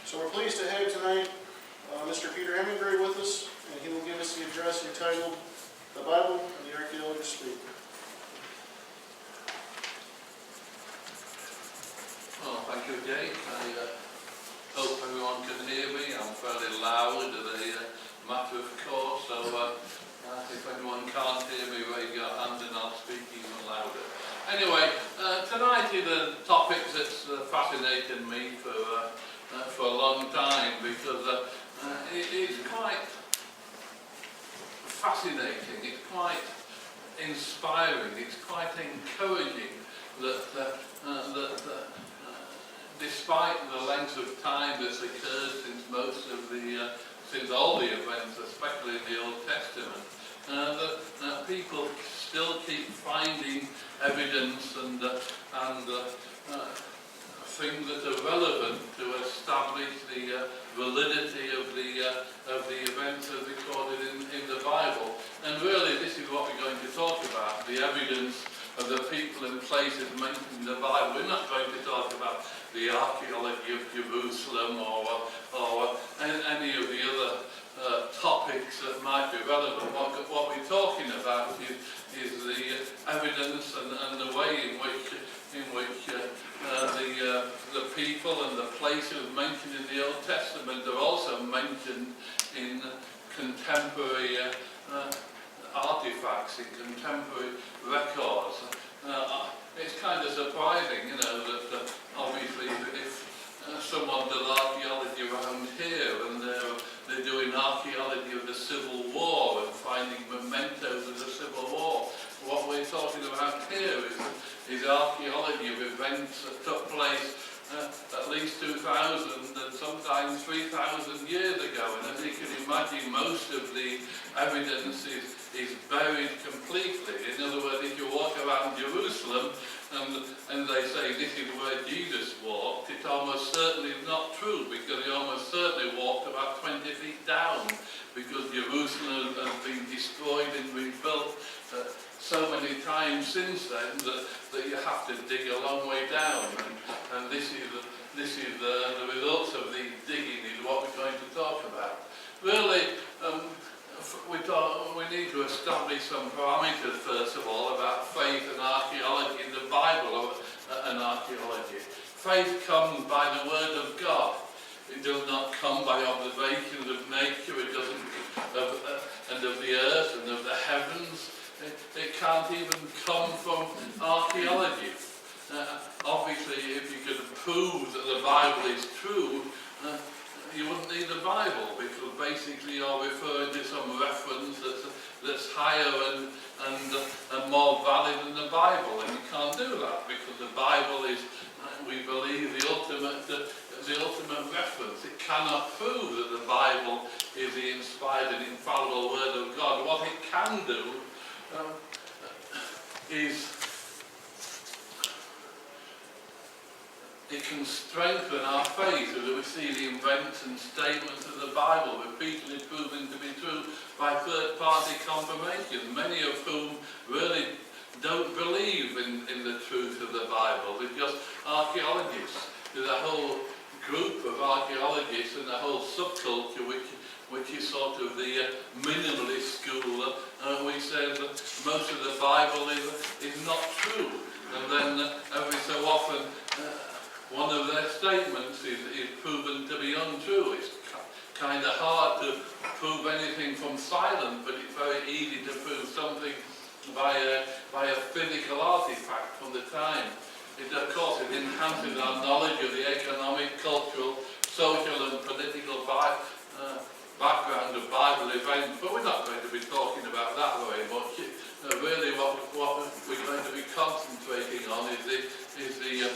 So we're pleased to have tonight Mr. Peter Hemingway with us, and he will give us the address entitled "The Bible and the Archeologist Spade." Well, thank you, Jake. I hope everyone can hear me. I'm fairly loud as a matter of course, so if anyone can't hear me, raise your hand and I'll speak even louder. Anyway, tonight is a topic that's fascinated me for a long time, because it's quite fascinating, it's quite inspiring, it's quite encouraging that despite the length of time that's occurred since all the events, especially in the Old Testament, that people still keep finding evidence and things that are relevant to establish the validity of the events as recorded in the Bible. And really, this is what we're going to talk about: the evidence of the people and places mentioned in the Bible. We're not going to talk about the archaeology of Jerusalem or any of the other topics that might be relevant. What we're talking about is the evidence and the way in which the people and the places mentioned in the Old Testament are also mentioned in contemporary artifacts, in contemporary records. It's kind of surprising, that obviously if someone does archaeology around here and they're doing archaeology of the Civil War and finding mementos of the Civil War, what we're talking about here is archaeology of events that took place at least 2,000 and sometimes 3,000 years ago. And as you can imagine, most of the evidence is buried completely. In other words, if you walk around Jerusalem and they say this is where Jesus walked, it almost certainly is not true, because he almost certainly walked about 20 feet down, because Jerusalem has been destroyed and rebuilt so many times since then that you have to dig a long way down. And this is the results of the digging is what we're going to talk about. Really, we need to establish some parameters first of all about faith and archaeology in the Bible and archaeology. Faith comes by the Word of God. It does not come by observations of nature. It doesn't and of the earth and of the heavens. It can't even come from archaeology. Obviously, if you could prove that the Bible is true, you wouldn't need the Bible, because basically you're referring to some reference that's higher and more valid than the Bible, and you can't do that, because the Bible is, we believe, the ultimate reference. It cannot prove that the Bible is the inspired and infallible Word of God. What it can do is it can strengthen our faith as we see the events and statements of the Bible repeatedly proven to be true by third-party confirmation, many of whom really don't believe in the truth of the Bible. They're just archaeologists. There's a whole group of archaeologists and a whole subculture which is sort of the minimalist school, which says that most of the Bible is not true. And then every so often one of their statements is proven to be untrue. It's kind of hard to prove anything from silence, but it's very easy to prove something by a physical artifact from the time. Of course, it enhances our knowledge of the economic, cultural, social and political background of Bible events, but we're not going to be talking about that very much. Really what we're going to be concentrating on is the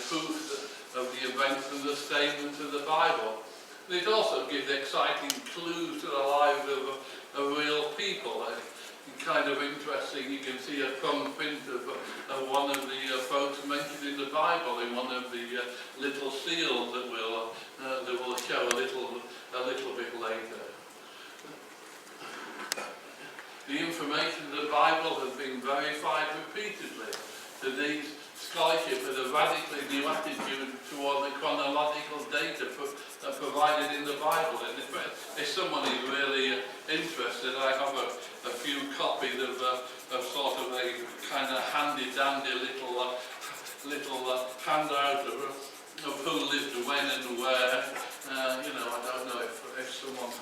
proof of the events and the statements of the Bible. And it also gives exciting clues to the lives of real people. Kind of interesting, you can see a thumbprint of one of the folks mentioned in the Bible in one of the little seals that we'll show a little bit later. The information of the Bible has been verified repeatedly. Today's scholarship has a radically new attitude toward the chronological data provided provided in the Bible. And if someone is really interested, I have a few copies of sort of a kind of handy-dandy little handout of who lived when and where. You know, I don't know if someone...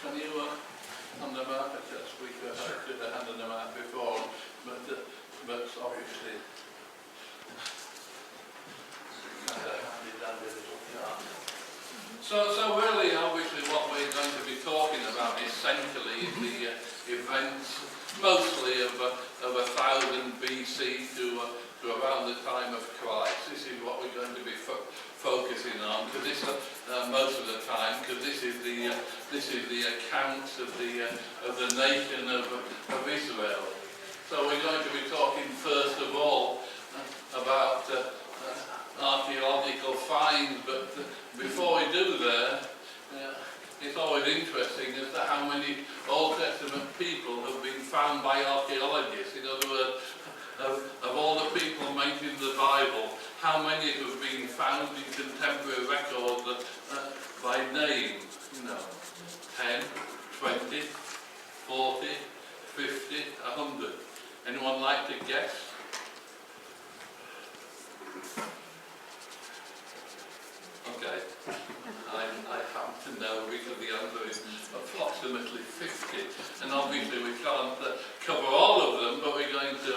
Can you hand them out? Yes, we could have handed them out before, but obviously kind of handy-dandy little card. So really, obviously, what we're going to be talking about essentially is the events, mostly of 1000 BC to around the time of Christ. This is what we're going to be focusing on, because this most of the time, because this is the account of the nation of Israel. So we're going to be talking first of all about archaeological finds, but before we do that, it's always interesting as to how many Old Testament people have been found by archaeologists. In other words, of all the people mentioned in the Bible, how many have been found in contemporary records by name? You know, 10, 20, 40, 50, 100. Anyone like to guess? Okay, I happen to know because the answer is approximately 50, and obviously we can't cover all of them, but we're going to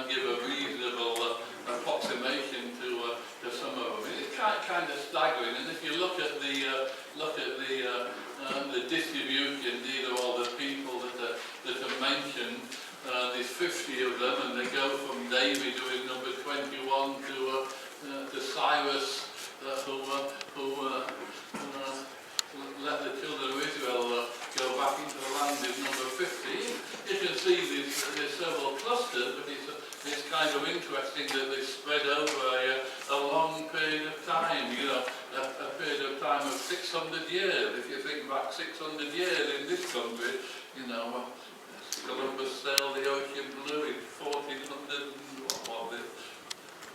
give a reasonable approximation to some of them. It's kind of staggering, and if you look at the distribution, these are all the people that are mentioned. There's 50 of them, and they go from David, who is number 21, to Cyrus, who let the children of Israel go back into the land, is number 50. You can see there's several clusters, but it's kind of interesting that they spread over a long period of time, you know, a period of time of 600 years. If you think back 600 years in this country, you know, Columbus sailed the ocean blue in 1400, what was it?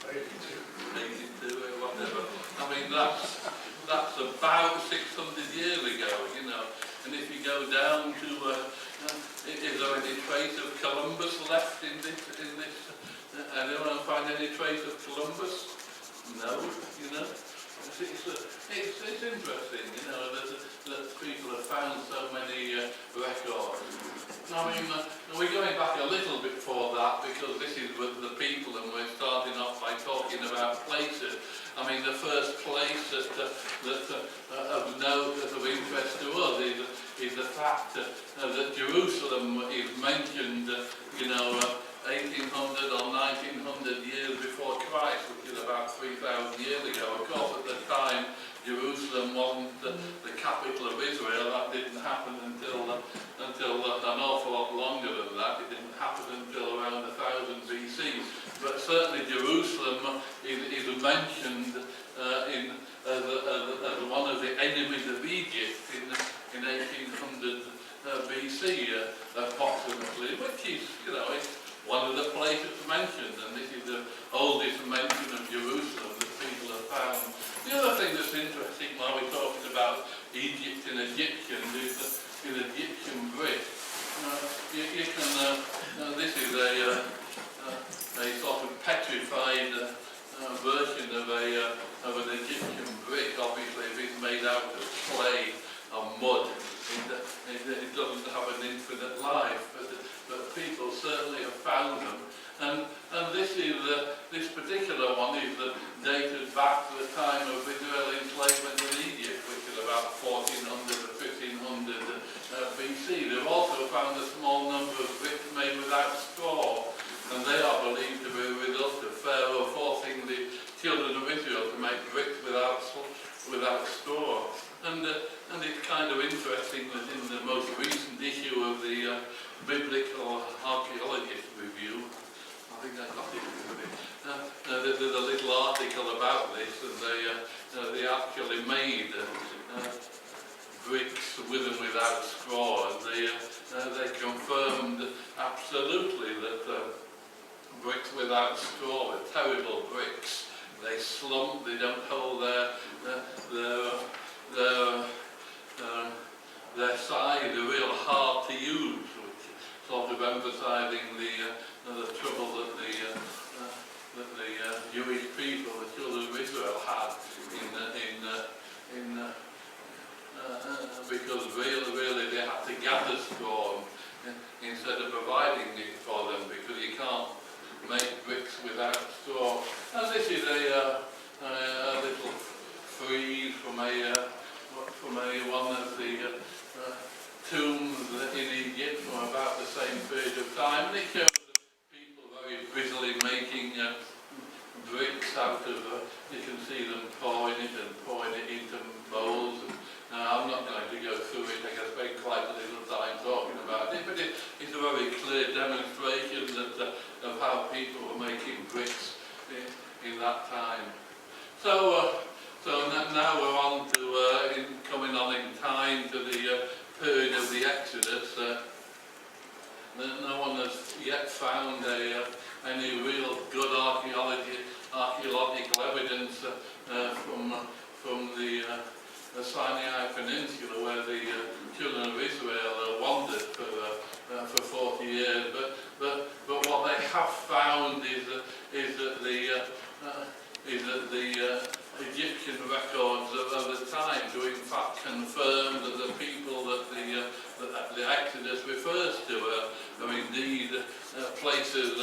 82 or whatever. I mean, that's about 600 years ago, you know. And if you go down to, is there any trace of Columbus left in this? Anyone find any trace of Columbus? No, you know. It's interesting, you know, that people have found so many records. I mean, we're going back a little bit before that, because this is with the people, and we're starting off by talking about places. I mean, the first place that of note, of interest to us, is the fact that Jerusalem is mentioned, you know, 1800 or 1900 years before Christ, which is about 3,000 years ago. Of course, at the time, Jerusalem wasn't the capital of Israel. That didn't happen until an awful lot longer than that. It didn't happen until around 1000 BC. But certainly Jerusalem is mentioned as one of the enemies of Egypt in 1800 BC, approximately, which is, you know, it's one of the places mentioned, and this is the oldest mention of Jerusalem that people have found. The other thing that's interesting while we're talking about Egypt and Egyptians is the Egyptian brick. You can, this is a sort of petrified version of an Egyptian brick. Obviously, if it's made out of clay or mud, it doesn't have an infinite life, but people certainly have found them. And this particular one is dated back to the time of Israeli enslavement in Egypt, which is about 1400 to 1500 BC. They've also found a small number of bricks made without straw, and they are believed to be a result of Pharaoh forcing the children of Israel to make bricks without straw. And it's kind of interesting that in the most recent issue of the Biblical Archeologist review, I think I got it with it, there's a little article about this, and they actually made bricks with and without straw, and they confirmed absolutely that bricks without straw were terrible bricks. They slump, they don't hold their side real hard to use, which sort of emphasising the trouble that the Jewish people, the children of Israel, had because really they had to gather straw instead of providing it for them, because you can't make bricks without straw. And this is a little frieze from one of the tombs in Egypt from about the same period of time, and it shows people very busily making bricks out of, you can see them pouring it into bowls. I'm not going to go through it, I can spend quite a little time talking about it, but it's a very clear demonstration of how people were making bricks in that time. So now we're on to, coming on in time to the period of the Exodus. No one has yet found any real good archaeological evidence from the Sinai Peninsula, where the children of Israel wandered for 40 years. But what they have found is that the Egyptian records of the time do in fact confirm that the people that the Exodus refers to are indeed places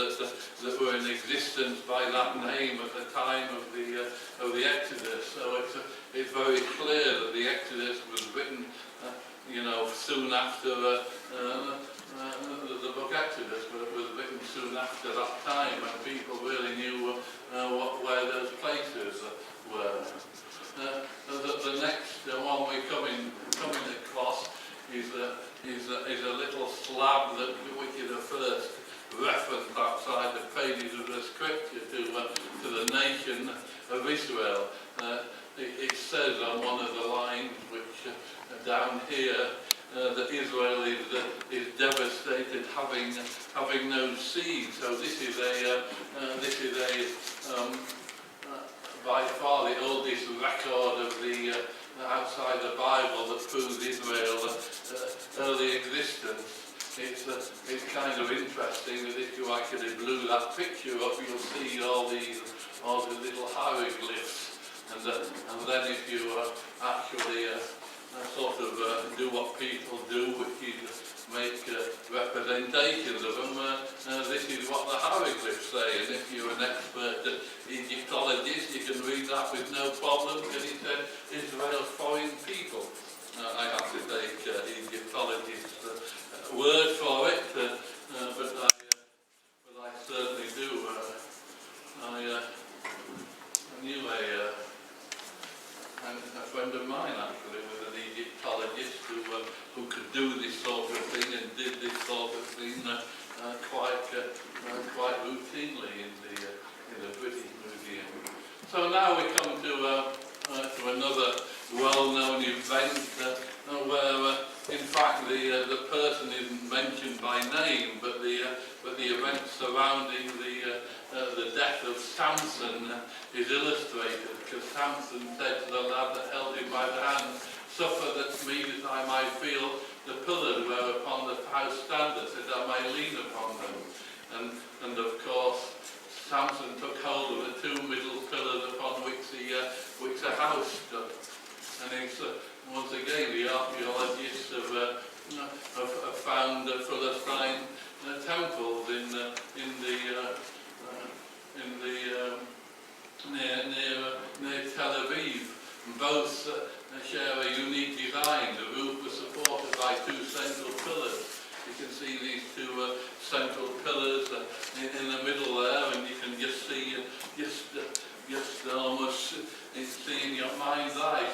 that were in existence by that name at the time of the Exodus. So it's very clear that the Exodus was written, soon after the book Exodus, but it was written soon after that time when people really knew where those places were. The next one we're coming across is a little slab which is the first reference outside the pages of the scripture to the nation of Israel. It says on one of the lines, which down here, that Israel is devastated, having no seed. So this is by far the oldest record of the outside the Bible that proves Israel's early existence. It's kind of interesting that if you actually blew that picture up, you'll see all the little hieroglyphs, and then if you actually sort of do what people do, which is make representations of them, this is what the hieroglyphs say, and if you're an expert Egyptologist, you can read that with no problem, because it said Israel's foreign people. I have to take Egyptologist's word for it, but I certainly do. I knew a friend of mine actually was an Egyptologist who could do this sort of thing and did this sort of thing quite routinely in the British Museum. So now we come to another well-known event where, in fact, the person isn't mentioned by name, but the event surrounding the death of Samson is illustrated, because Samson said to the lad that held him by the hand, "Suffer that me that I might feel the pillars whereupon the house standeth, that I may lean upon them." And of course, Samson took hold of the two middle pillars upon which the house stood. And it's, once again, the archaeologists have found Philistine temples near Tel Aviv. Both share a unique design. The roof was supported by two central pillars. You can see these two central pillars in the middle there, and you can just see, just almost see in your mind's eye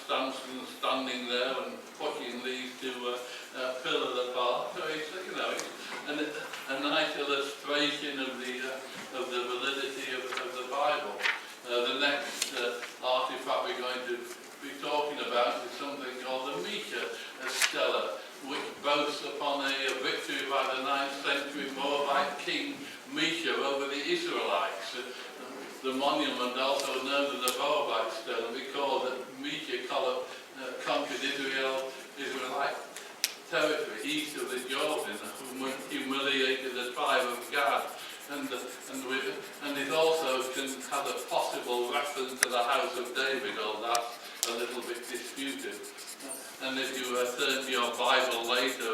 Samson standing there and pushing these two pillars apart. So it's a nice illustration of the validity of the Bible. The next artifact we're going to be talking about is something called the Misha Stela, which boasts upon a victory by the 9th century Moabite king Misha over the Israelites. The monument, also known known as the Moabite stone, because that Media conquered Israelite territory east of the Jordan, humiliated the tribe of Gad, and it also has a possible reference to the house of David, although that's a little bit disputed. And if you turn to your Bible later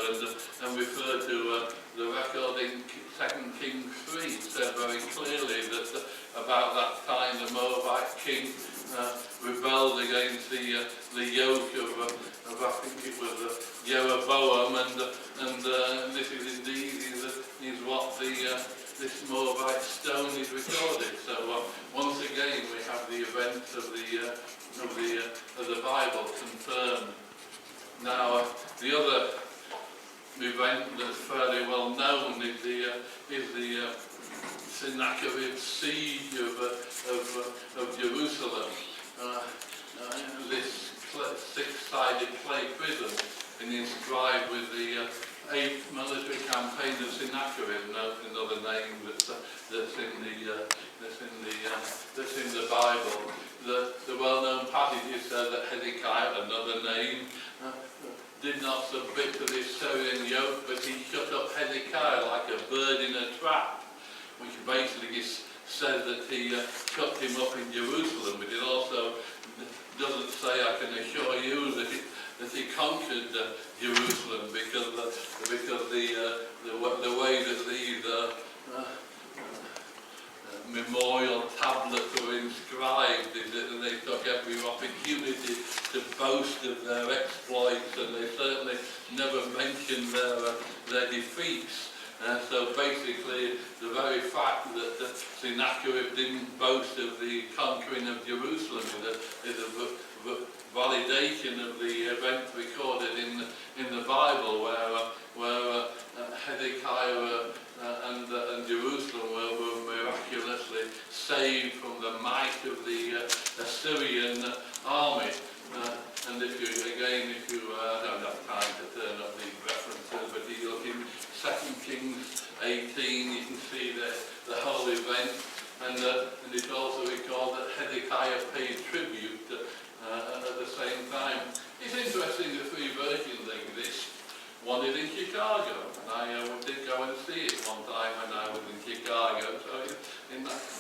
and refer to the record in 2 Kings 3, it said very clearly that about that time the Moabite king rebelled against the yoke of I think it was Jeroboam, and this is indeed is what this Moabite stone is recorded. So once again we have the events of the Bible confirmed. Now the other event that's fairly well known is the Sennacherib siege of Jerusalem. This six-sided clay prison is inscribed with the 8th military campaign of Sennacherib, another name that's in the Bible. The well-known passages say that Hezekiah, another name, did not submit to the Syrian yoke, but he shut up Hezekiah like a bird in a trap, which basically says that he shut him up in Jerusalem, but it also doesn't say, I can assure you, that he conquered Jerusalem, because the way that these memorial tablets were inscribed is that they took every opportunity to boast of their exploits, and they certainly never mentioned their defeats. So basically, the very fact that Sennacherib didn't boast of the conquering of Jerusalem is a validation of the event recorded in the Bible, where Hezekiah and Jerusalem were miraculously saved from the might of the Assyrian army. And if you I don't have time to turn up the references, but if you look in 2 Kings 18, you can see the whole event, and it's also recalled that Hezekiah paid tribute at the same time. It's interesting, the three versions exist. One is in Chicago, and I did go and see it one time when I was in Chicago, so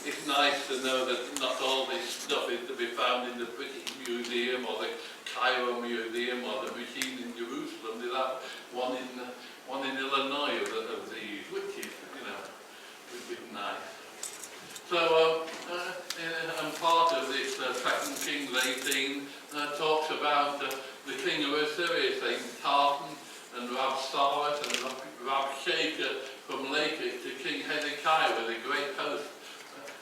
it's nice to know that not all this stuff is to be found in the British Museum or the Cairo Museum or the machine in Jerusalem. There's that one in Illinois of these, which is nice. So, and part of this 2 Kings 18 talks about the king of Assyria, saying Tartan and Rabsaris and Rabshakeh from Lachish to King Hezekiah with a great host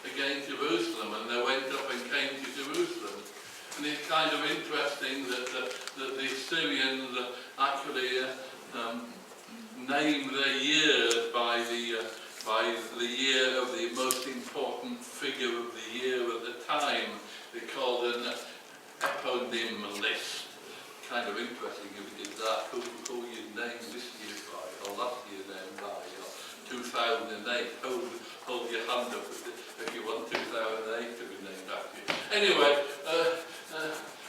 against Jerusalem, and they went up and came to Jerusalem. And it's kind of interesting that the Assyrians actually named their years by the year of the most important figure of the year at the time. They called an eponym list. Kind of interesting if it did that. Who you name this year by, or last year named by, or 2008. Hold your hand up if you want 2008 to be named after you. Anyway,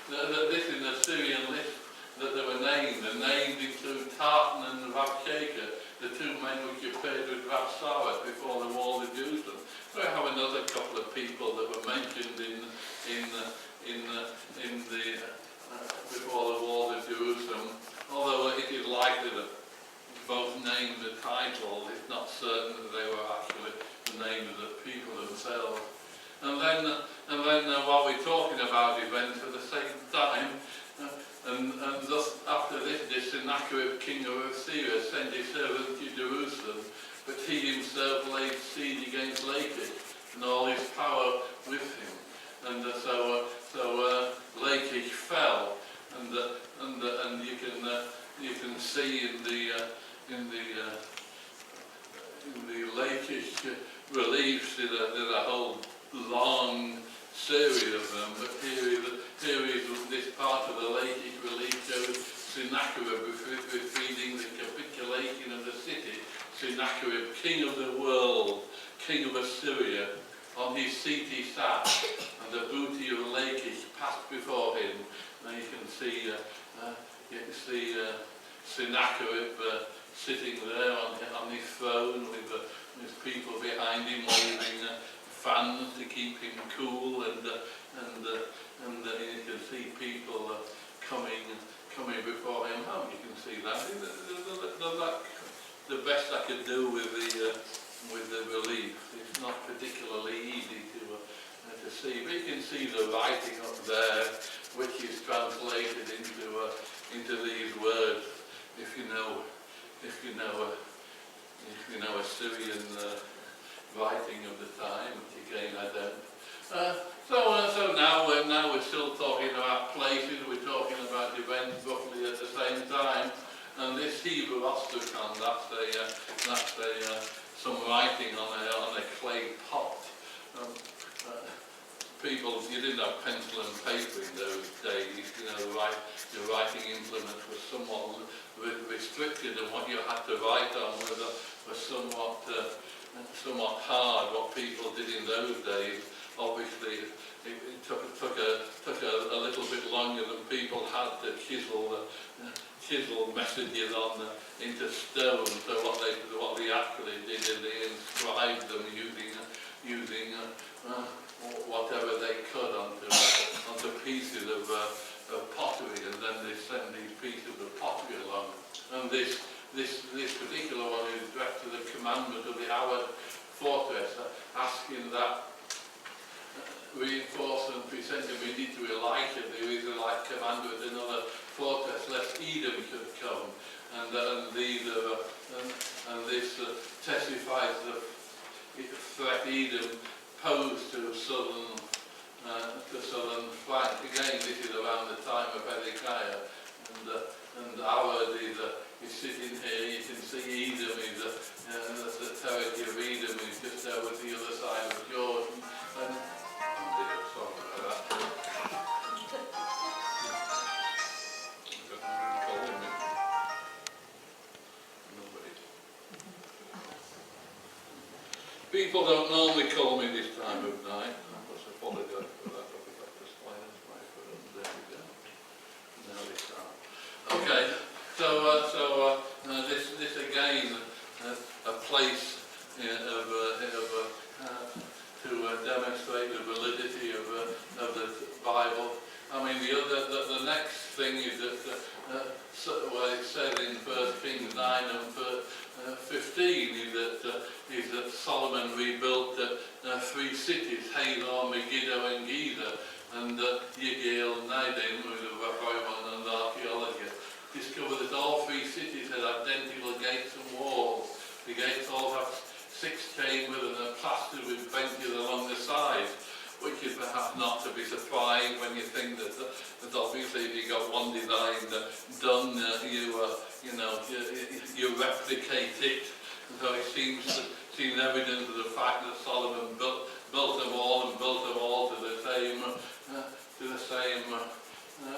this is an Assyrian list that they were named. The names include Tartan and Rabshakeh, the two men which appeared with Rabsaris before the wall of Jerusalem. So we have another couple of people that were mentioned before the wall of Jerusalem. Although it is likely that both names are titles, it's not certain that they were actually the names of the people themselves. And then while we're talking about events at the same time, and thus after this, Sennacherib, king of Assyria, sent his servants to Jerusalem, but he himself laid siege against Lachish, and all his power with him. And so Lachish fell, and you can see in the Lachish reliefs there's a whole long series of them, but here is this part of the Lachish relief shows Sennacherib repeating the capitulation of the city. Sennacherib, king of the world, king of Assyria, on his seat he sat, and the booty of see Sennacherib sitting there on his throne with people behind him waving fans to keep him cool, and you can see people coming before him. Oh, you can see that. The best I could do with the relief. It's not particularly easy to see, but you can see the writing up there, which is translated into these words. If you know Assyrian writing of the time, which again I don't. So now we're still talking about places. We're talking about events roughly at the same time. And this Hebrew ostracon, that's some writing on a clay pot. People, you didn't have pencil and paper in those days. Your writing implements were somewhat restricted, and what you had to write on was somewhat hard. What people did in those days, obviously, it took a little bit longer than people had to chisel messages into stone. So what they actually did is they inscribed them using whatever they could onto pieces of pottery, and then they sent these pieces of pottery along. And this particular one is addressed to the commandment of the Howard fortress, asking that reinforcement be sent immediately to Elisha, the Israelite commander of another fortress, lest Edom should come. And this testifies the threat Edom posed to southern flank. Again, this is around the time of Hezekiah, and Howard is sitting here. You can see Edom is the territory of Edom is just over the other side of Jordan. And sorry about that. People don't normally call me this time of night. I must apologise for that. I'll have to silence my phone. There we go. Now they start. Okay, so this again, a place to demonstrate the validity of the Bible. I mean, the next thing is that what it says in 1 Kings 9 and 15 is that Solomon rebuilt 3 cities, Hazor, Megiddo and Giza, and Yigil Nadin, who is a rabbi and archaeologist, discovered that all 3 cities had identical gates and walls. The gates all have 6 chambers and are plastered with benches along the sides, which is perhaps not to be surprised when you think that obviously if you got one design done, you replicate it. So it seems evident of the fact that Solomon built them all to the same.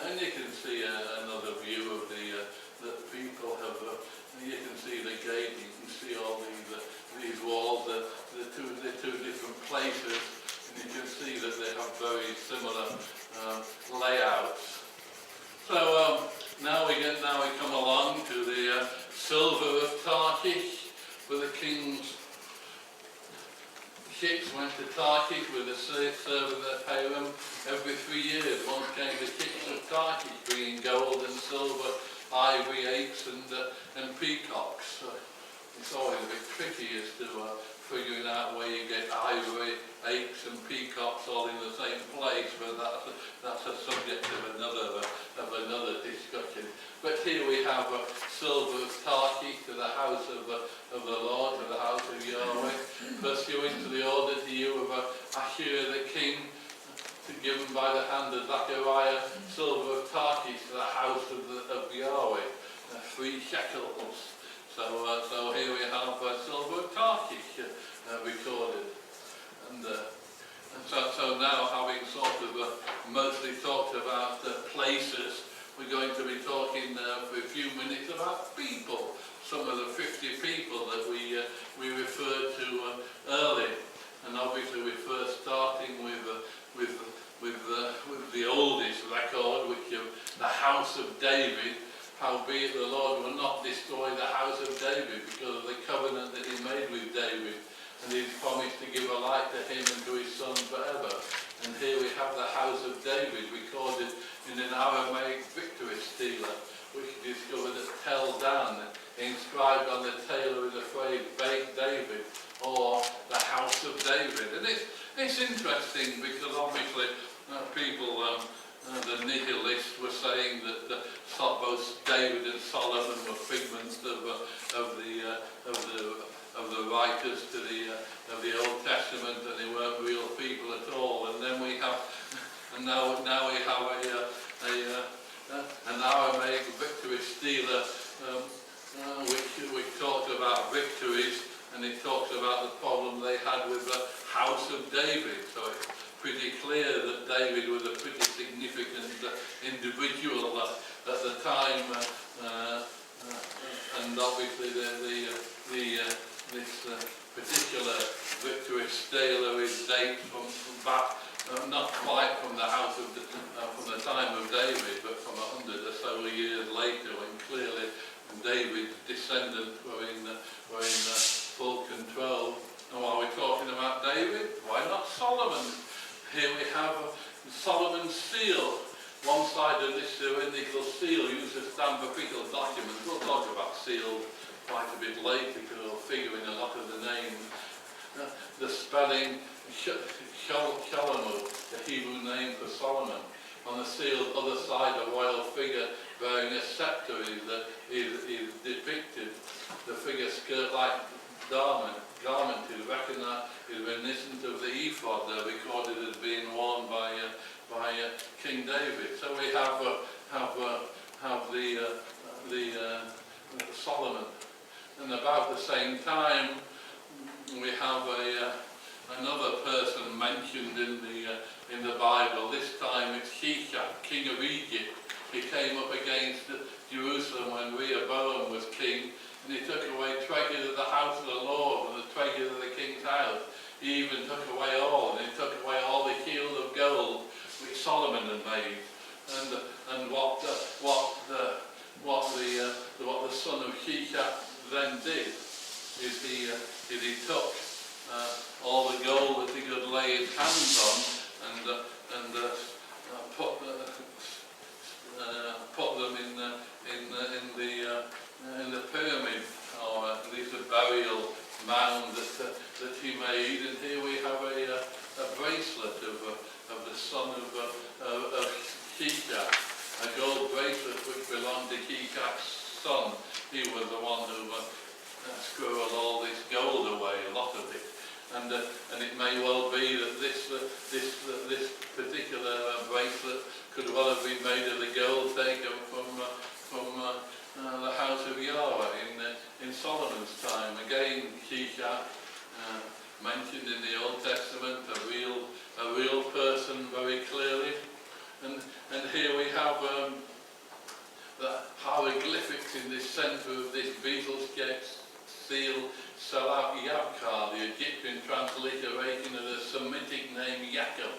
And you can see another view of that people have. You can see the gate. You can see all these walls. The two different places. And you can see that they have very similar layouts. So now we come along to the silver of Tarshish, where the king's ships went to Tarshish with the servant that pay them every 3 years. Once came the ships of Tarshish, bringing gold and silver, ivory, apes, and peacocks. It's always a bit tricky as to figuring out where you get ivory, apes and peacocks all in the same place, but that's a subject of another discussion. But here we have silver of Tarshish to the house of the Lord, to the house of Yahweh, pursuant to the order to you of Ashur the king, given by the hand of Zechariah, silver of Tarshish to the house of Yahweh, 3 shekels. So here we have silver of Tarshish recorded. And so now, having sort of mostly talked about places, we're going to be talking for a few minutes about people. Some of the 50 people that we referred to earlier. And obviously we're first starting with the oldest record, which is the house of David, howbeit the Lord will not destroy the house of David because of the covenant that he made with David. And he promised to give a light to him and to his son forever. And here we have the house of David recorded in an Aramaic victory steeler, which is discovered at Tel Dan, inscribed on the tail with the phrase David, or the house of David. And it's interesting because obviously people, the nihilists were saying that both David and Solomon were figments of the writers of the Old Testament, and they weren't real people at all. And then we have, and now we have an Aramaic victory steeler, which talks about victories, and it talks about the problem they had with the house of David. So it's pretty clear that David was a pretty significant individual at the time, and obviously this particular victory steeler is dated from back, not quite from the house of from the time of David, but from 100 or so years later, when clearly David's descendants were in full control. And while we're talking about David, why not Solomon? Here we have Solomon's seal. One side of this cylindrical seal used to stamp official documents. We'll talk about seals quite a bit later because it'll figure in a lot of the names. The spelling Shalomu, the Hebrew name for Solomon. On the seal's other side, a royal figure bearing a scepter is depicted. The figure skirt-like garment is recognized, is reminiscent of the ephod recorded as being worn by King David. So we have the Solomon, and about the same time we have another person mentioned in the Bible. This time it's Shishak, king of Egypt. He came up against Jerusalem when Rehoboam was king, and he took away treasures of the house of the Lord and the treasures of the king's house. He even took away all, and he took away all the shields of gold which Solomon had made. And what the son of Shishak then did is he took all the gold that he could lay his hands on and put them in the pyramid, or at least a burial mound that he made. And here we have a bracelet of the son of Shishak, a gold bracelet which belonged to Shishak's son. He was the one who squirreled all this gold away, a lot of it. And it may well be that this particular bracelet could well have been made of the gold taken from the house of Yahweh in Solomon's time. Again, Shishak, mentioned in the Old Testament, a real person very clearly. And here we have the hieroglyphics in the centre of this beetle-shaped seal, Salah Yabkar, the Egyptian transliteration of the Semitic name Yaakov,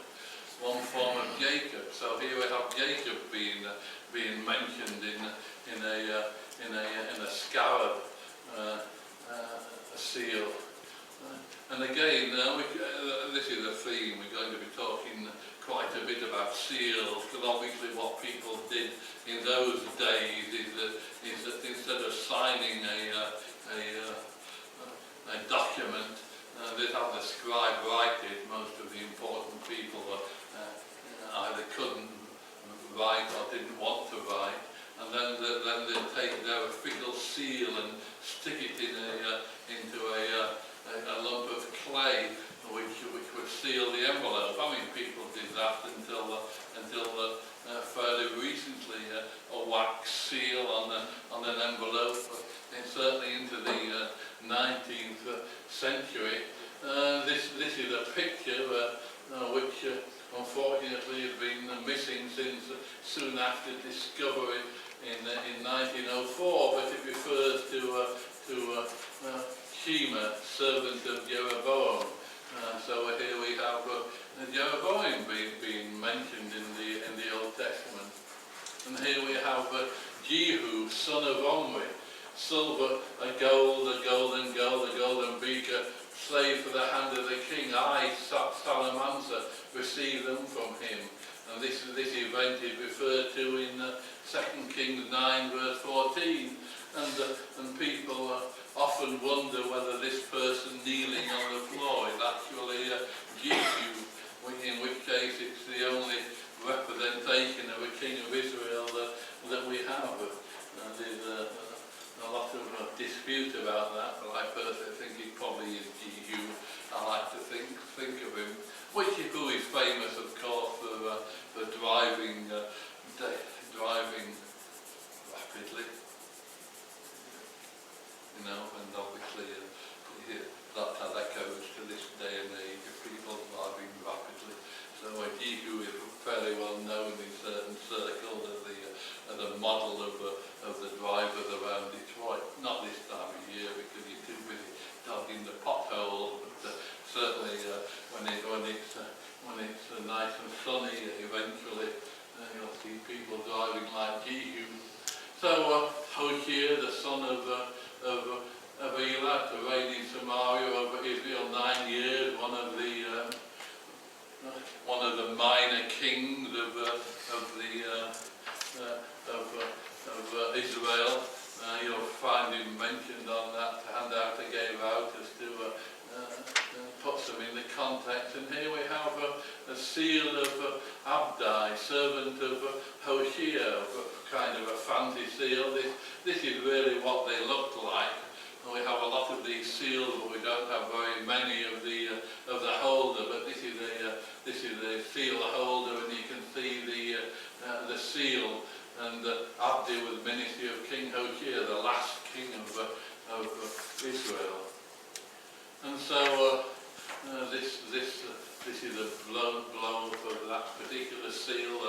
one form of Jacob. So here we have Jacob being mentioned in a scarab seal. And again, this is a theme. We're going to be talking quite a bit about seals, because obviously what people did in those days is that instead of signing a document, they'd have the scribe write it. Most of the important people either couldn't write or didn't want to write, and then they'd take their official seal and stick it into a lump of clay, which would seal the envelope. I mean, people did that until fairly recently, a wax seal on an envelope, and certainly into the 19th century. This is a picture which unfortunately has been missing since soon after discovery in 1904, but it refers to Shema, servant of Jeroboam. So here we have Jeroboam being mentioned in the Old Testament. And here we have Jehu, son of Omri, silver, a golden beaker, slave for the hand of the king. I, Salamander, received them from him. And this event is referred to in 2 Kings 9 verse 14. And people often wonder whether this person kneeling on the floor is actually Jehu, in which case it's the only representation of a king of Israel that we have. There's a lot of dispute about that, but I personally think it probably is Jehu. I like to think of him, who is famous, of course, for driving rapidly. You know, and obviously that echoes to this day and age of people driving rapidly. So Jehu is fairly well known in certain circles as a model of the drivers around Detroit. Not this time of year because you're too busy dodging the potholes, but certainly when it's nice and sunny, eventually you'll see people driving like Jehu. So Hoshea, the son of Elah, to reign in Samaria over Israel 9 years, one of the minor kings of Israel. You'll find him mentioned on that handout I gave out as to put them in the context. And here we have a seal of Abdi, servant of Hoshea, kind of a fancy seal. This is really what they looked like. And we have a lot of these seals, but we don't have very many of the holder. But this is a seal holder, and you can see the seal. And Abdi was ministry of King Hoshea, the last king of Israel. And so this is a blow for that particular seal.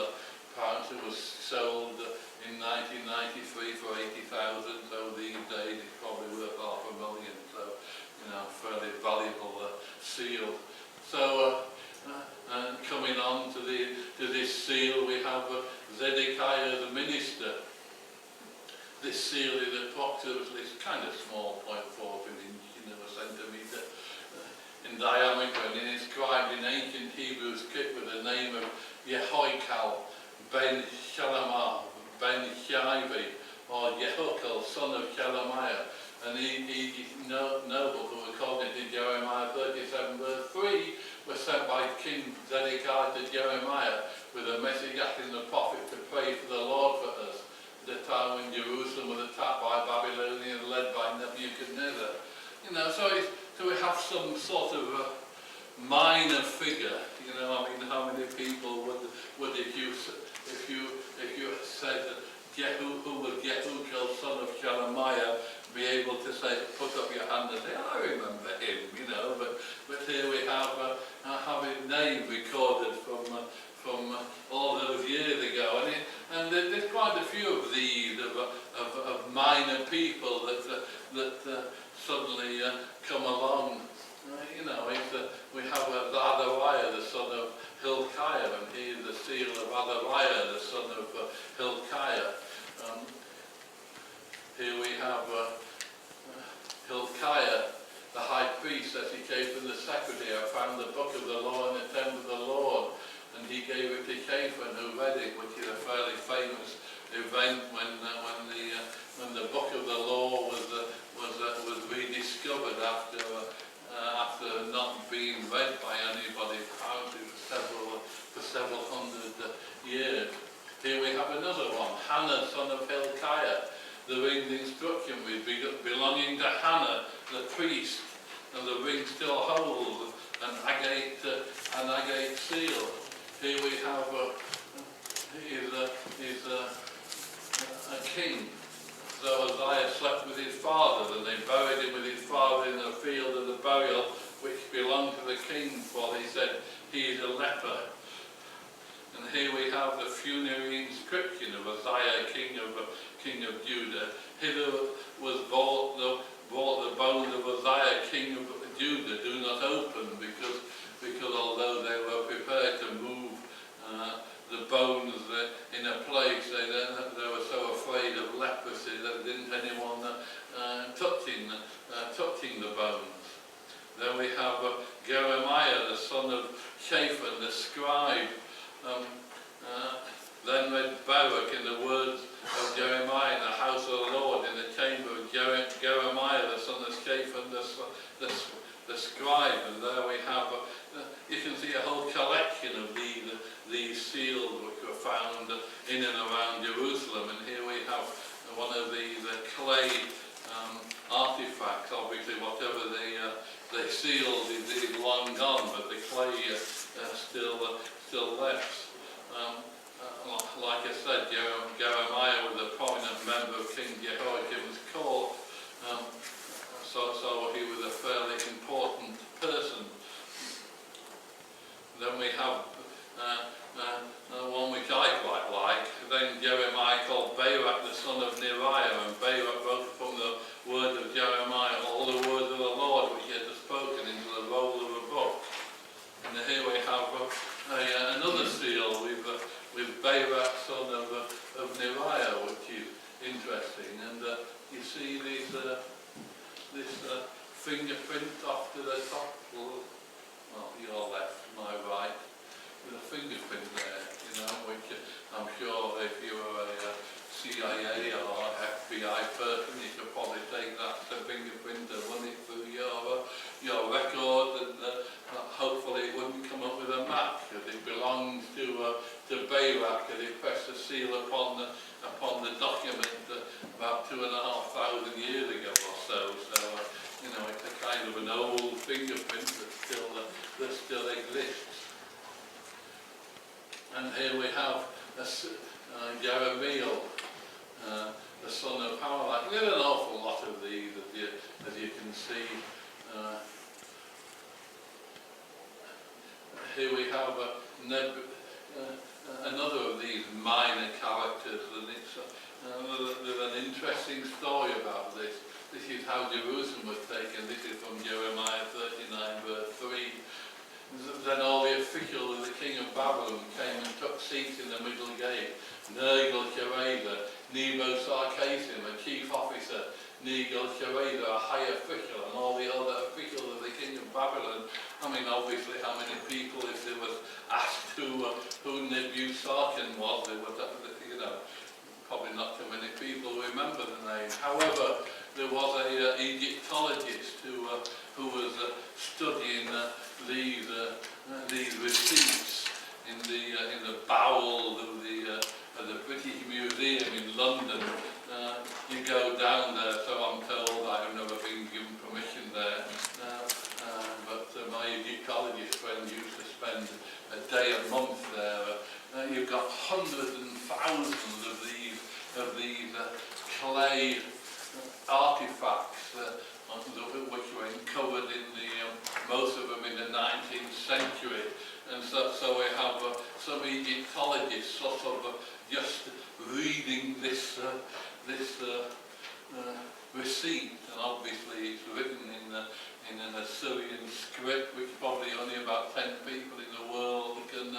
Apparently was sold in 1993 for 80,000. So these days it's probably worth $500,000. So fairly valuable seal. So coming on to this seal, we have Zedekiah the minister. This seal is approximately, it's kind of small, 0.4 centimeter in diameter, and is inscribed in ancient Hebrew script with the name of Jehoiakal ben Shalamah ben Shivi, or Jehoiakal, son of Shalamiah. And he noble who, according to Jeremiah 37 verse 3, was sent by King Zedekiah to Jeremiah with a message asking the prophet to pray for the Lord for us at the time when Jerusalem was attacked by Babylonians led by Nebuchadnezzar. So we have some sort of minor figure. How many people would if you said Jehu, who was Jehoiakal, son of Shalamiah, be able to say, put up your hand and say, I remember him, But here we have his name recorded from all those years ago, and there's quite a few of these of minor people that suddenly come along. We have Azariah, the son of Hilkiah, and he is the seal of Azariah, the son of Hilkiah. Here we have Hilkiah, the high priest, as he came from the secretary. I found the book of the law in the temple of the Lord, and he gave it to Shaphan, who read it, which is a fairly famous event when the book of the law was rediscovered after not being read by anybody apparently for several hundred years. Here we have another one, Hannah, son of Hilkiah, the ring inscription belonging to Hannah, the priest, and the ring still holds an agate seal. Here we have a king. So Uzziah slept with his father, and they buried him with his father in the field of the burial, which belonged to the king, for he said, he is a leper. And here we have the funerary inscription of Uzziah, king of Judah. Hither was brought the bones of Uzziah, king of Judah. Do not open, because although they were prepared to move the bones in a place, they in and around Jerusalem. And here we have one of these clay artifacts. Obviously, whatever they sealed is long gone, but the clay still left. Like I said, Jeremiah was a prominent member of King Jehoiakim's court, so he was a fairly important person. Then we have one which I quite like. Then Jeremiah called Barak the son of Neriah, and Barak wrote from the word of Jeremiah all the words of the Lord which he had spoken into the roll of a book. And here we have another seal with Barak son of Neriah, which is interesting. And you see this fingerprint off to the top. Well, your left, my right, with a fingerprint there, which I'm sure if you were a CIA or FBI person, you could probably take that fingerprint and run it through your record, and hopefully it wouldn't come up with a map, because it belongs to Barak, and he pressed a seal upon the document about 2,500 years ago or so. So it's a kind of an old fingerprint that still exists. And here we have Jeremiel, the son of Pilate. There's an awful lot of these, as you can see. Here we have another of these minor characters, and there's an interesting story about this. This is how Jerusalem was taken. This is from Jeremiah 39, verse 3. Then all the officials of the king of Babylon came and took seats in the middle gate. Nergal-Sharezer, Nebo-Sarkaisim, a chief officer, Nergal-Sharezer, a high official, and all the other officials of the king of Babylon. I mean, obviously, how many people, if it was asked who Nebuchadnezzar was, there was, probably not too many people remember the name. However, there was an Egyptologist who was studying these receipts in the bowels of the British Museum in London. You go down there, so I'm told. I've never been given permission there, but my Egyptologist friend used to spend a day a month there. You've got hundreds and thousands of these clay artifacts, which were uncovered most of them in the 19th century. And so we have some Egyptologists sort of just reading this receipt, and obviously it's written in an Assyrian script, which probably only about 10 people in the world can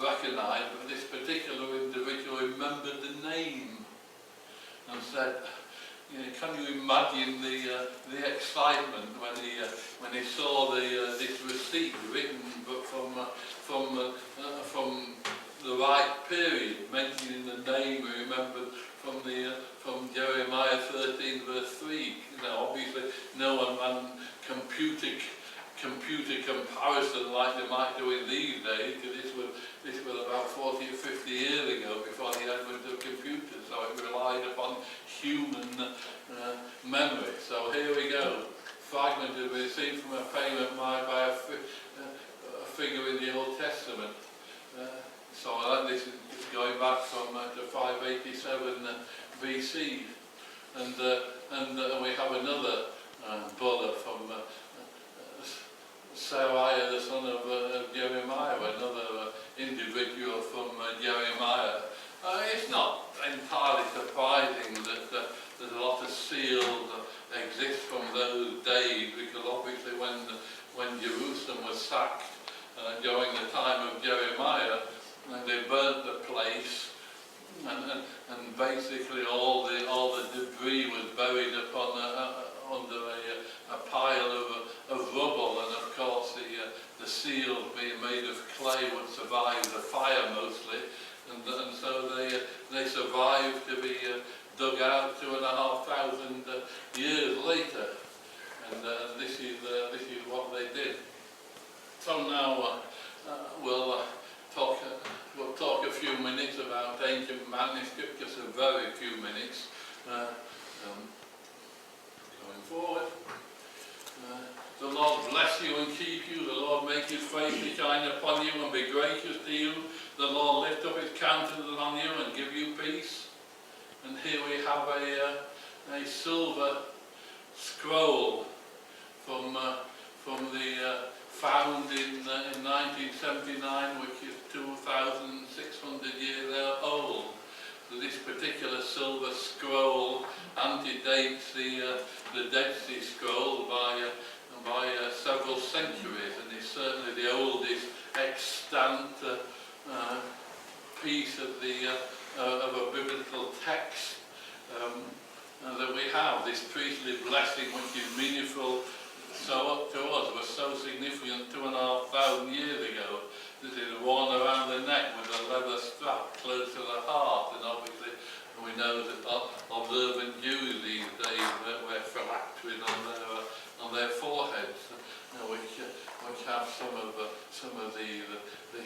recognize. But this particular individual remembered the name and said, can you imagine the excitement when he saw this receipt written, but from the right period, mentioning the name he remembered from Jeremiah 13 verse 3. Obviously no one ran computer comparison like they might do in these days, because this was about 40 or 50 years ago, before the advent of computers, so it relied upon human memory. So here we go, fragmented receipt from a payment made by a figure in the Old Testament. So this is going back from to 587 BC, and we have another brother from Sariah, the son of Jeremiah, another individual from Jeremiah. It's not entirely surprising that there's a lot of seals that exist from those days, because obviously when Jerusalem was sacked during the time of Jeremiah, they burnt the place, and basically all the debris was buried upon under a pile of rubble, and of course the seals being made of clay would survive the fire mostly, and so they survived to be dug out 2,500 years later, and this is what they did. So now we'll talk a few few minutes about ancient manuscript, just a very few minutes. Going forward. The Lord bless you and keep you. The Lord make his face to shine upon you and be gracious to you. The Lord lift up his countenance on you and give you peace. And here we have a silver scroll from the found in 1979, which is 2,600 years old. So this particular silver scroll antedates the Dead Sea Scroll by several centuries, and is certainly the oldest extant piece of a biblical text that we have. This priestly blessing, which is meaningful so to us, was so significant 2,500 years ago. This is worn around the neck with a leather strap close to the heart, and obviously we know that observant Jews these days wear phylacteries on their foreheads, which have some of the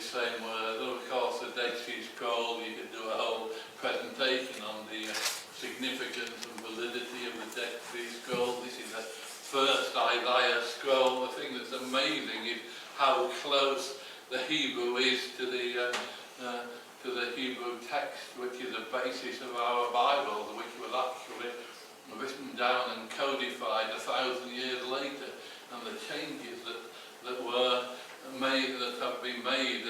same words. Of course, the Dead Sea Scroll, you could do a whole presentation on the significance and validity of the Dead Sea Scroll. This is the first Isaiah scroll. The thing that's amazing is how close the Hebrew is to the Hebrew text, which is the basis of our Bible, which was actually written down and codified 1,000 years later. And the changes that were made, that have been made,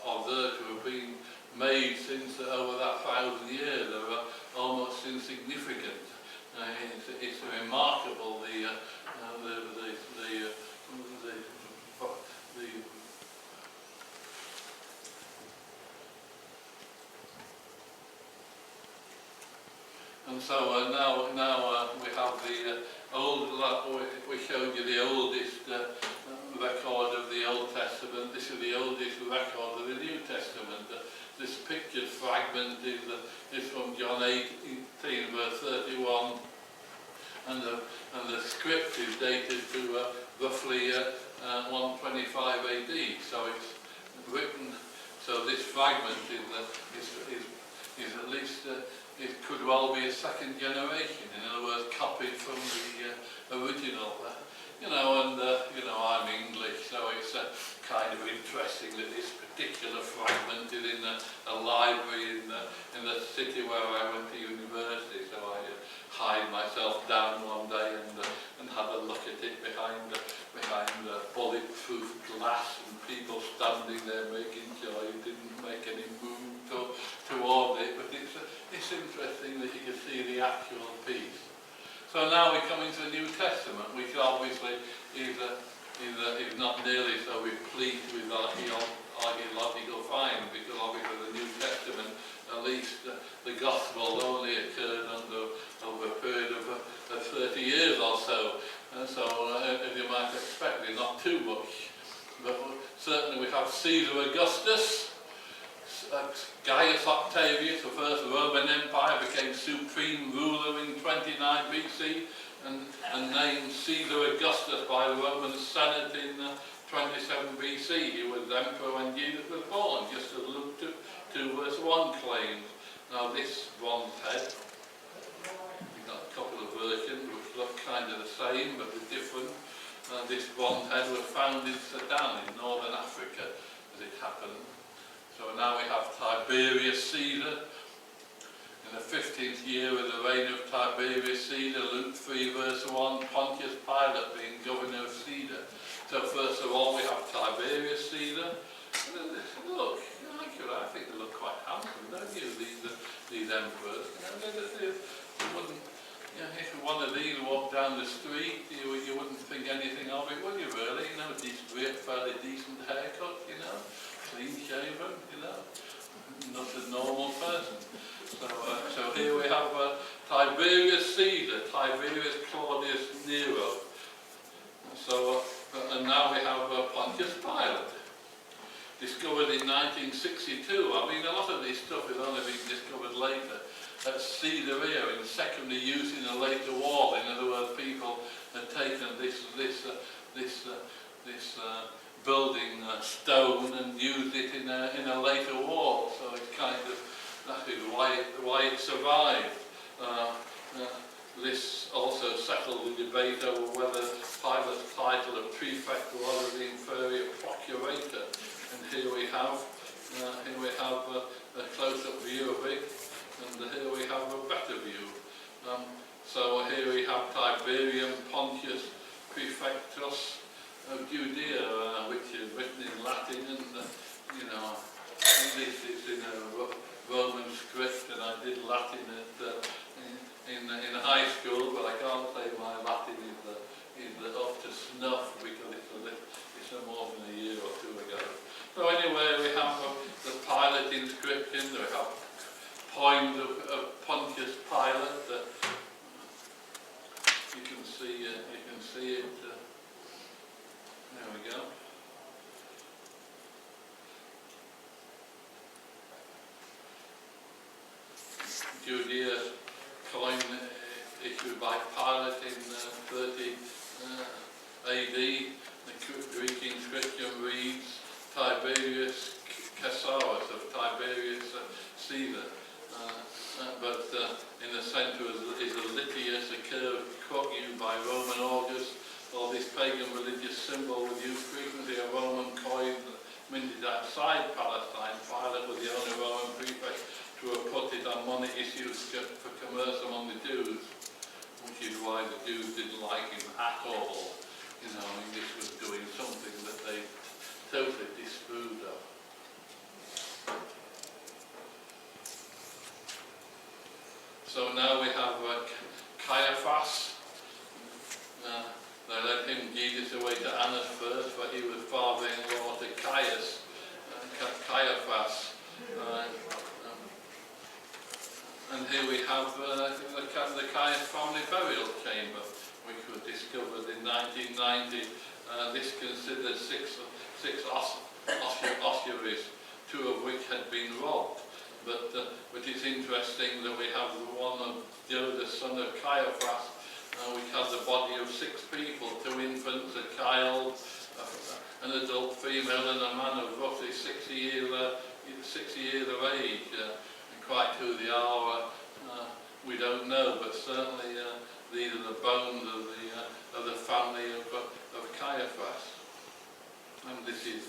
or there to have been made since over that 1,000 years, are almost insignificant. It's remarkable and so now we have the old. We showed you the oldest record of the Old Testament. This is the oldest record of the New Testament. This pictured fragment is from John 18, verse 31, and the script is dated to roughly 125 AD. So it's written. So this fragment is at least. It could well be a second generation, in other words, copied from the original. I'm English, so it's kind of interesting that this particular fragment is in a library in the city where I went to university. So I hied myself down one day and had a look at it behind bulletproof glass, and people standing there making sure you didn't make any move toward it. But it's interesting that you can see the actual piece. So now we come into the New Testament, which obviously is not nearly so replete with archaeological finds, because obviously the New Testament, at least the Gospel, only occurred over a period of 30 years or so. And so, as you might expect, there's not too much. But certainly we have Caesar Augustus. Gaius Octavius, the first Roman Empire, became supreme ruler in 29 BC and named Caesar Augustus by the Roman Senate in 27 BC. He was emperor when Jesus was born, just as Luke 2 verse 1 claims. Now this bronze head, we've got a couple of versions which look kind of the same but they're different. This bronze head was found in Sudan in northern Africa, as it happened. So now we have Tiberius Caesar. In the 15th year of the reign of Tiberius Caesar, Luke 3 verse 1, Pontius Pilate being governor of Caesar. So first of all we have Tiberius Caesar. Look, actually I think they look quite handsome, don't you, these emperors? If one of these walked down the street, you wouldn't think anything of it, would you really? Fairly decent haircut, clean shaven, not a normal person. So here we have Tiberius Caesar, Tiberius Claudius Nero. And now we have Pontius Pilate, discovered in 1962. I mean, a lot of this stuff has only been discovered later. At Caesarea, in secondary use in a later wall. In other words, people had taken this building stone and used it in a later wall. So it's kind why it survived. This also settled the debate over whether Pilate's title of prefect was of the inferior procurator. And here we have a close-up view of it, and here we have a better view. So here we have Tiberium Pontius Prefectus of Judea, which is written in Latin, and this is in a Roman script, and I did Latin in high school, but I can't say my Latin is up to snuff because it's more than a year or two ago. So anyway, we have the Pilate inscription. We have point of Pontius Pilate. You can see it. There we go. Judea coin issued by Pilate in 30 AD. The Greek inscription reads Tiberius Caesarus, of Tiberius Caesar. But in the centre is a litius, a curved crook used by Roman augurs. While this pagan religious symbol was used frequently, a Roman coin minted outside Palestine. Pilate was the only Roman prefect to have put it on money issues for commerce among the Jews, which is why the Jews didn't like him at all. This was doing something that they totally disapproved of. So now we have Caiaphas. They led him, Jesus, away to Annas first, for he was father-in-law to Caiaphas. And here we have the Caiaphas family burial chamber, which was discovered in 1990. This considers six ossuaries, two of which had been robbed. But it's interesting that we have the one of Joe, son of Caiaphas, which has the body of 6 people, 2 infants, a child, an adult female, and a man of roughly 60 years of age. Quite who they are, we don't know, but certainly these are the bones of the family of Caiaphas. And this is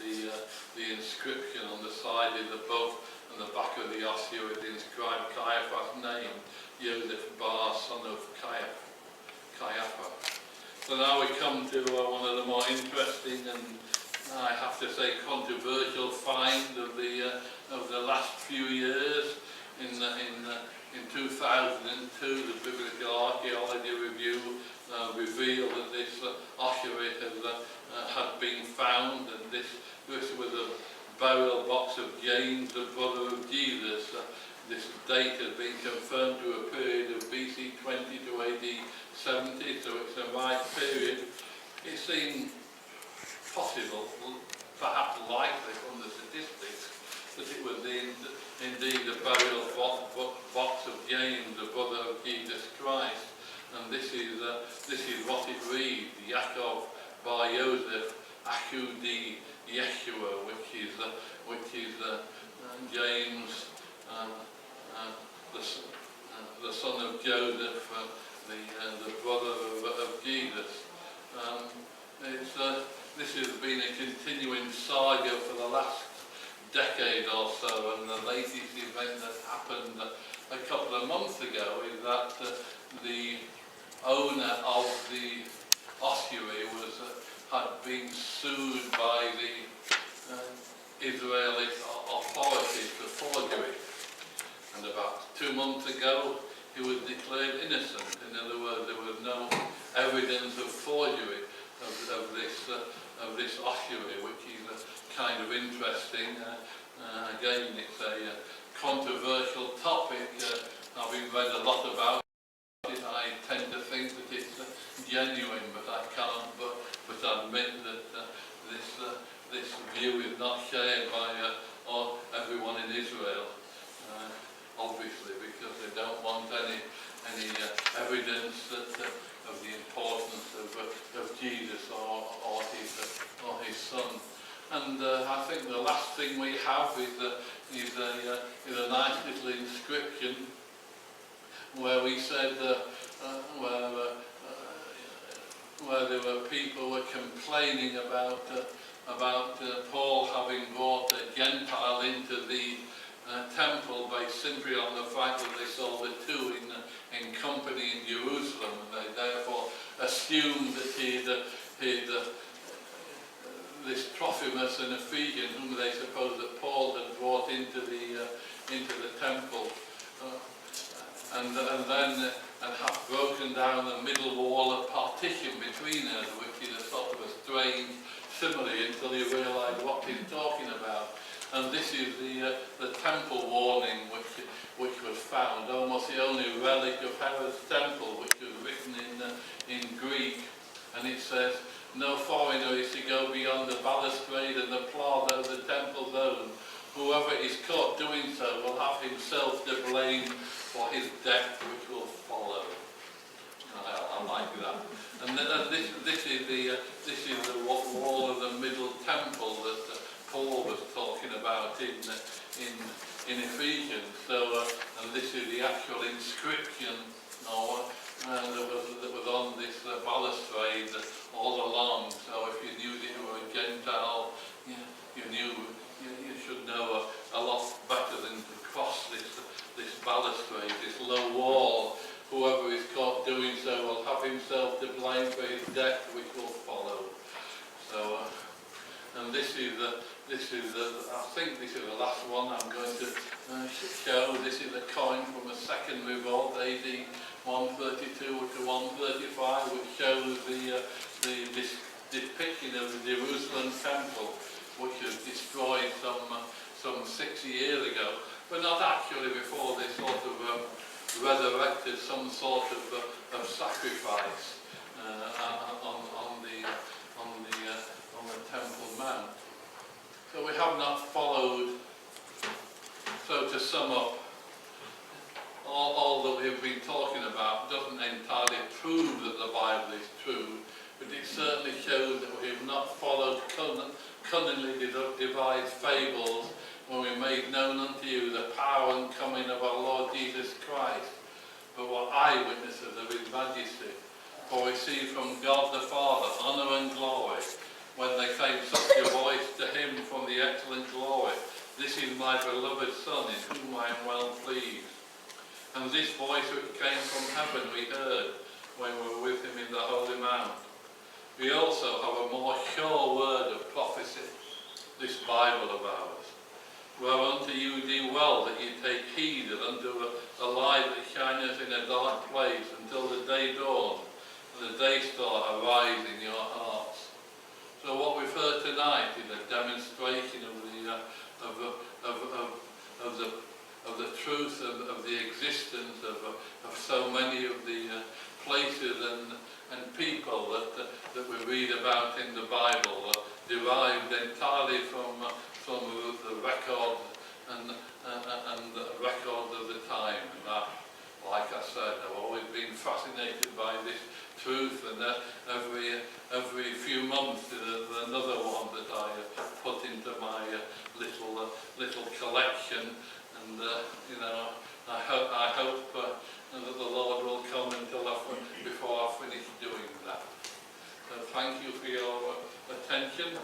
the inscription on the side is above and the back of the ossuary is inscribed Caiaphas' name, Joseph Bar, son of Caiaphas. So now we come to one of the more interesting and I have to say controversial find of the last few years. In 2002, the Biblical Archeology Review revealed that this ossuary had been found, and this was a burial box of James, the brother of Jesus. This date has been confirmed to a period of BC 20 to AD 70, so it's a right period. It seemed possible, perhaps likely from the statistics, that it was indeed the burial box of James, the brother of Jesus Christ. And this is what it reads: Yaakov bar Yosef Achu di Yeshua, which is James, the son of Joseph, the brother of Jesus. This has been a continuing saga for the last decade or so, and the latest event that happened a couple of months ago is that the owner of the ossuary had been sued by the Israeli authorities for forgery, and about 2 months ago he was declared innocent. In other words, there was no evidence of forgery of this ossuary, which is kind of interesting. Again, it's a controversial topic. Having read a lot about it, I tend to think that it's genuine, but I can't but admit that this view is not shared by everyone in Israel, obviously, because they don't want any evidence of the importance of Jesus or his son. And I think the last thing we have is a nice little inscription he said where there were people who were complaining about Paul having brought a Gentile into the temple based simply on the fact that they saw the two in company in Jerusalem, and they therefore assumed that he'd this Trophimus and Ephesian, whom they supposed that Paul had brought into the temple, and have broken down the middle wall of partition between us, which is a sort of a strange simile until you realise what he's talking about. And this is the temple warning which was found, almost the only relic of Herod's temple, which was written in Greek, and it says, "No foreigner is to go beyond the balustrade and the plaza of the temple zone. Whoever is caught doing so will have himself to blame for his death, which will follow." I like that. And this is the wall of the middle temple that Paul was talking about in Ephesians. So, and this is the actual inscription that was on this balustrade all along. So, if you knew that you were a Gentile, you should know a lot better than to cross this balustrade, this low wall. Whoever is caught doing so will have himself to blame for his death, which will follow. So, and this is I think this is the last one I'm going to show. This is a coin from a second revolt, AD 132 to 135, which shows this depiction of the Jerusalem temple, which was destroyed some 60 years ago, but not actually before they sort of resurrected some sort of sacrifice on the Temple Mount. So we have not followed. So to sum up, all that we've been talking about doesn't entirely prove that the Bible is true, but it certainly shows that we have not followed cunningly devised fables when we made known unto you the power and coming of our Lord Jesus Christ, but were eyewitnesses of his majesty. For we see from God the Father honour and glory, when they came such a voice to him from the excellent glory, "This is my beloved Son, in whom I am well pleased." And this voice which came from heaven we heard when we were with him in the Holy Mount. We also have a more sure word of prophecy, this Bible of ours, whereunto you do well that you take heed that unto a light that shineth in a dark place until the day dawn and the day star arise in your hearts. So what we've heard tonight is a demonstration of the truth of the existence of so many of the places and people that we read about in the Bible, derived entirely from the record and records of the time. And like I said, I've always been fascinated by this truth, and every few months there's another one that I put into my little collection, and I hope that the Lord will come before I finish doing that. So thank you for your attention.